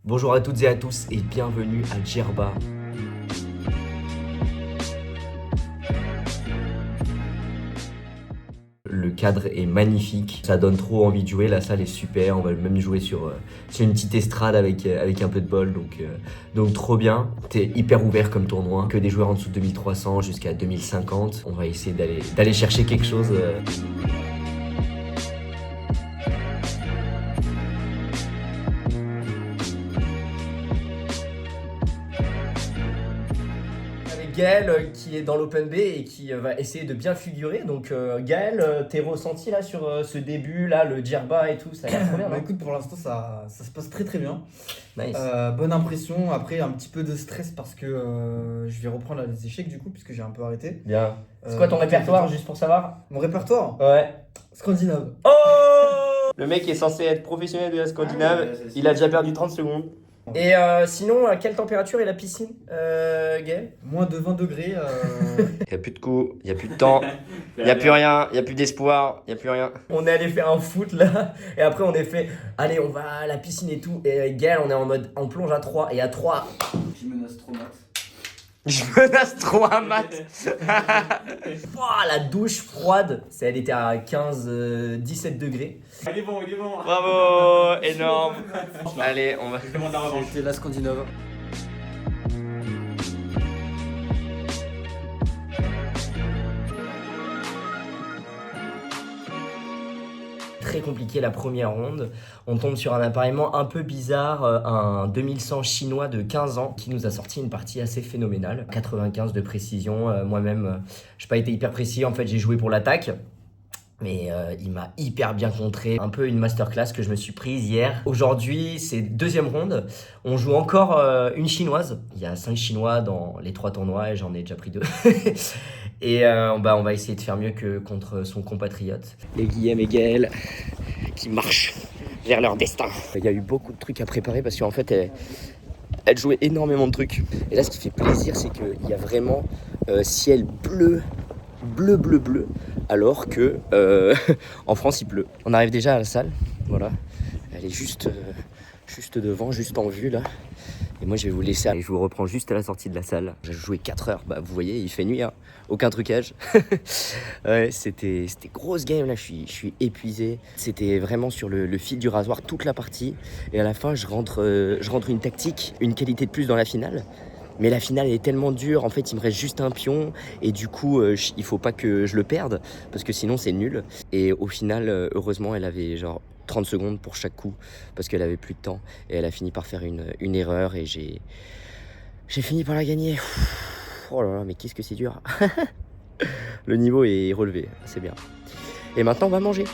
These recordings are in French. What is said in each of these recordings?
Bonjour à toutes et à tous et bienvenue à Djerba. Le cadre est magnifique, ça donne trop envie de jouer, la salle est super, on va même jouer sur une petite estrade avec un peu de bol, donc trop bien. C'est hyper ouvert comme tournoi, que des joueurs en dessous de 2300 jusqu'à 2050. On va essayer d'aller chercher quelque chose. Gaël qui est dans l'Open B et qui va essayer de bien figurer. Donc Gaël, tes ressentis là sur ce début, là, le djerba et tout, ça a l'air trop bien, non? Écoute, pour l'instant, ça se passe très très bien. Nice. Bonne impression. Après, un petit peu de stress parce que je vais reprendre les échecs du coup, puisque j'ai un peu arrêté. Bien. C'est quoi ton répertoire, juste pour savoir? Mon répertoire Ouais. Scandinave. Oh! Le mec est censé être professionnel de la Scandinave, il a déjà perdu 30 secondes. Et sinon, à quelle température est la piscine, Gaël? Moins de 20 degrés. Il n'y a plus de coups, il n'y a plus de temps, il n'y a plus rien, il n'y a plus d'espoir, il n'y a plus rien. On est allé faire un foot là, et après on est fait, allez on va à la piscine et tout. Et Gaël, on est en mode, on plonge à 3, et à 3... Je menace trop max. Je menace trop un mat. La douche froide, elle était à 17 degrés. Il est bon. Bravo, énorme. Allez, on va... C'était la Scandinave. Très compliqué la première ronde. On tombe sur un appareillement un peu bizarre, un 2100 chinois de 15 ans qui nous a sorti une partie assez phénoménale. 95 de précision, moi-même, j'ai pas été hyper précis, en fait j'ai joué pour l'attaque. Mais il m'a hyper bien contré, un peu une masterclass que je me suis prise hier. Aujourd'hui, c'est deuxième ronde. On joue encore une chinoise. Il y a 5 chinois dans les 3 tournois et j'en ai déjà pris 2. Et on va essayer de faire mieux que contre son compatriote. Les Guillaume et Gaël qui marchent vers leur destin. Il y a eu beaucoup de trucs à préparer parce qu'en fait, elle jouait énormément de trucs. Et là, ce qui fait plaisir, c'est qu'il y a vraiment ciel bleu, bleu, alors que en France, il pleut. On arrive déjà à la salle, voilà. Elle est juste devant, juste en vue, là. Et moi, je vais vous laisser. Et je vous reprends juste à la sortie de la salle. J'ai joué 4 heures. Vous voyez, il fait nuit, hein. Aucun trucage. Ouais, c'était grosse game, là. Je suis épuisé. C'était vraiment sur le fil du rasoir toute la partie. Et à la fin, je rentre une tactique, une qualité de plus dans la finale. Mais la finale est tellement dure, en fait il me reste juste un pion et du coup il faut pas que je le perde parce que sinon c'est nul. Et au final heureusement elle avait genre 30 secondes pour chaque coup parce qu'elle avait plus de temps et elle a fini par faire une erreur et j'ai fini par la gagner. Oh là là, mais qu'est-ce que c'est dur. Le niveau est relevé, c'est bien. Et maintenant on va manger.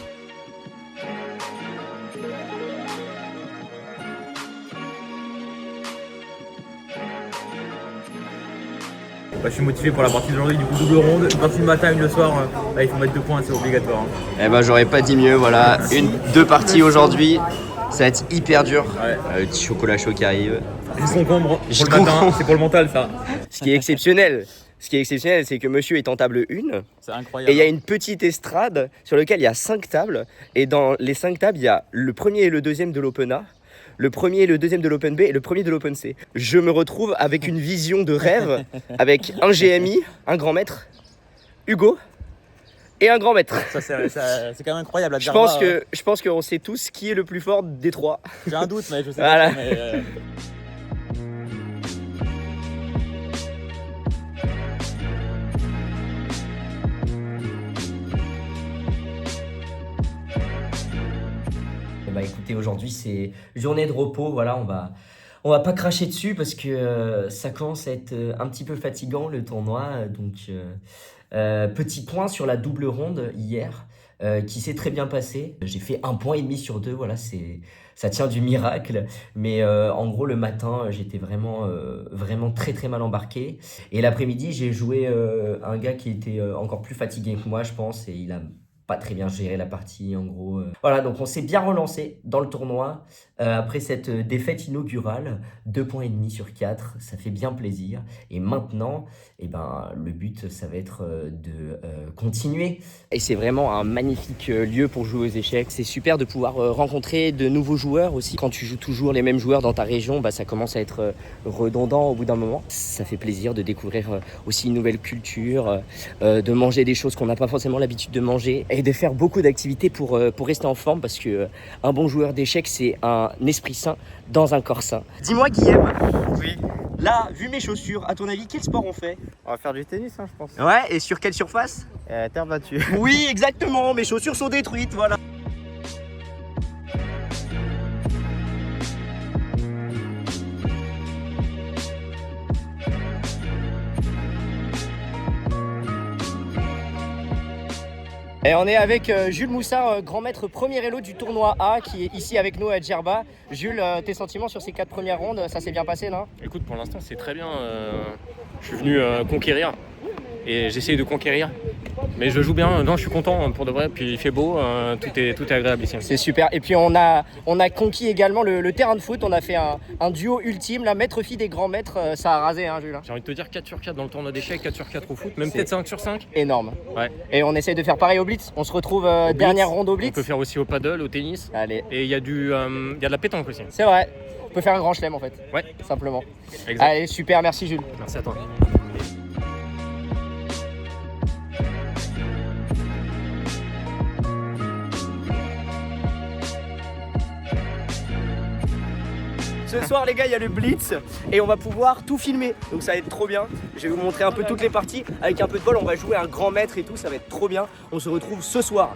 Je suis motivé pour la partie d'aujourd'hui, du coup double ronde, une partie le matin, une le soir, il faut mettre 2 points, c'est obligatoire. J'aurais pas dit mieux, voilà, 2 parties aujourd'hui, ça va être hyper dur. Ouais. Le petit chocolat chaud qui arrive. Juste concombre pour le matin, c'est pour le mental ça. Ce qui est exceptionnel, c'est que monsieur est en table 1 C'est incroyable. et il y a une petite estrade sur laquelle il y a 5 tables et dans les 5 tables, il y a le premier et le deuxième de l'Open A, le premier et le deuxième de l'Open B et le premier de l'Open C. Je me retrouve avec une vision de rêve, avec un GMI, un grand maître, Hugo, et un grand maître. Ça, c'est quand même incroyable à dire. Je pense qu'on sait tous qui est le plus fort des 3. J'ai un doute, mais je sais Voilà. pas. Mais, Écoutez, aujourd'hui c'est journée de repos, voilà, on va pas cracher dessus parce que ça commence à être un petit peu fatigant le tournoi. Petit point sur la double ronde hier qui s'est très bien passé. J'ai fait 1,5 point sur 2, voilà, ça tient du miracle. Mais en gros le matin j'étais vraiment très très mal embarqué. Et l'après-midi j'ai joué un gars qui était encore plus fatigué que moi je pense et il a pas très bien géré la partie en gros. Voilà, donc on s'est bien relancé dans le tournoi après cette défaite inaugurale, 2,5 points sur 4, ça fait bien plaisir. Et maintenant, eh ben, le but, ça va être de continuer. Et c'est vraiment un magnifique lieu pour jouer aux échecs. C'est super de pouvoir rencontrer de nouveaux joueurs aussi. Quand tu joues toujours les mêmes joueurs dans ta région, bah, ça commence à être redondant au bout d'un moment. Ça fait plaisir de découvrir aussi une nouvelle culture, de manger des choses qu'on n'a pas forcément l'habitude de manger et de faire beaucoup d'activités pour rester en forme parce que un bon joueur d'échecs, c'est un esprit sain dans un corps sain. Dis-moi Guillaume, Oui, là, vu mes chaussures, à ton avis, quel sport on fait? on va faire du tennis, hein, je pense. Ouais, et sur quelle surface? Terre battue. Oui, exactement, mes chaussures sont détruites, voilà. Et on est avec Jules Moussard, grand maître premier elo du tournoi A, qui est ici avec nous à Djerba. Jules, tes sentiments sur ces 4 premières rondes, ça s'est bien passé, non? Écoute, pour l'instant, c'est très bien. Je suis venu conquérir et j'essaye de conquérir. Mais je joue bien, non, je suis content pour de vrai. Puis il fait beau, tout est agréable ici. C'est super. Et puis on a conquis également le terrain de foot. On a fait un duo ultime, la maître-fille des grands maîtres. Ça a rasé, hein, Jules. J'ai envie de te dire 4 sur 4 dans le tournoi d'échecs, 4 sur 4 au foot, même C'est peut-être 5 sur 5. Énorme. Ouais. Et on essaye de faire pareil au Blitz. On se retrouve dernière ronde au On Blitz. peut faire aussi au paddle, au tennis. Allez, Et il y a de la pétanque aussi. c'est vrai. On peut faire un grand chelem en fait. Ouais, Simplement. exact. Allez, super. Merci Jules. Merci à toi. Ce soir les gars il y a le Blitz et on va pouvoir tout filmer, donc ça va être trop bien. Je vais vous montrer un peu toutes les parties. Avec un peu de bol on va jouer un grand maître et tout, ça va être trop bien. On se retrouve ce soir.